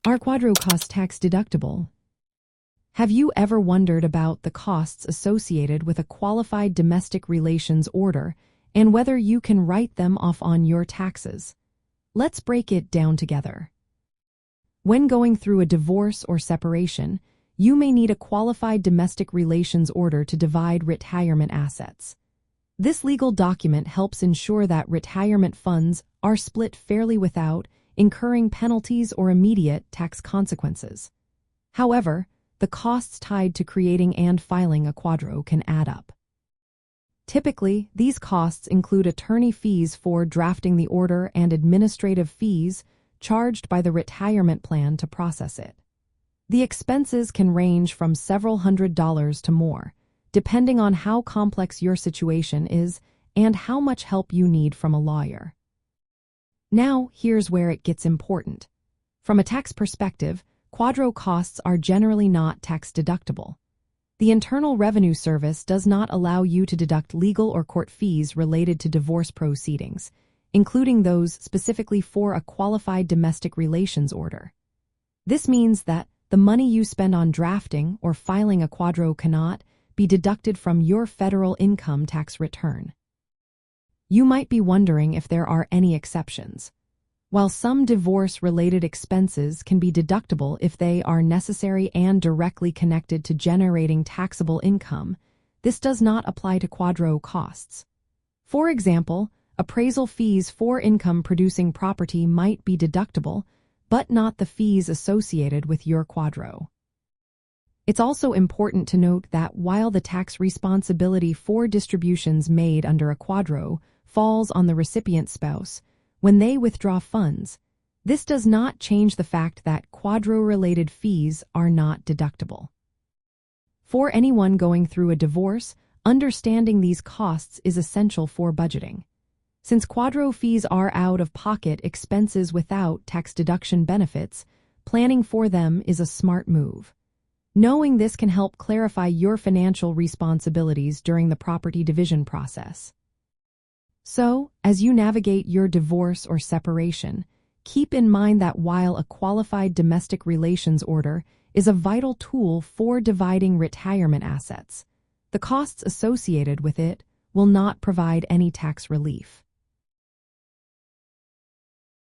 Are QDRO costs tax deductible? Have you ever wondered about the costs associated with a qualified domestic relations order and whether you can write them off on your taxes? Let's break it down together. When going through a divorce or separation, you may need a qualified domestic relations order to divide retirement assets. This legal document helps ensure that retirement funds are split fairly without incurring penalties or immediate tax consequences. However, the costs tied to creating and filing a QDRO can add up. Typically, these costs include attorney fees for drafting the order and administrative fees charged by the retirement plan to process it. The expenses can range from several $100s to more, depending on how complex your situation is and how much help you need from a lawyer. Now, here's where it gets important. From a tax perspective, QDRO costs are generally not tax deductible. The Internal Revenue Service does not allow you to deduct legal or court fees related to divorce proceedings, including those specifically for a qualified domestic relations order. This means that the money you spend on drafting or filing a QDRO cannot be deducted from your federal income tax return. You might be wondering if there are any exceptions. While some divorce-related expenses can be deductible if they are necessary and directly connected to generating taxable income, this does not apply to QDRO costs. For example, appraisal fees for income-producing property might be deductible, but not the fees associated with your QDRO. It's also important to note that while the tax responsibility for distributions made under a QDRO falls on the recipient spouse, when they withdraw funds, this does not change the fact that QDRO-related fees are not deductible. For anyone going through a divorce, understanding these costs is essential for budgeting. Since QDRO fees are out-of-pocket expenses without tax deduction benefits, planning for them is a smart move. Knowing this can help clarify your financial responsibilities during the property division process. So, as you navigate your divorce or separation, keep in mind that while a qualified domestic relations order is a vital tool for dividing retirement assets, the costs associated with it will not provide any tax relief.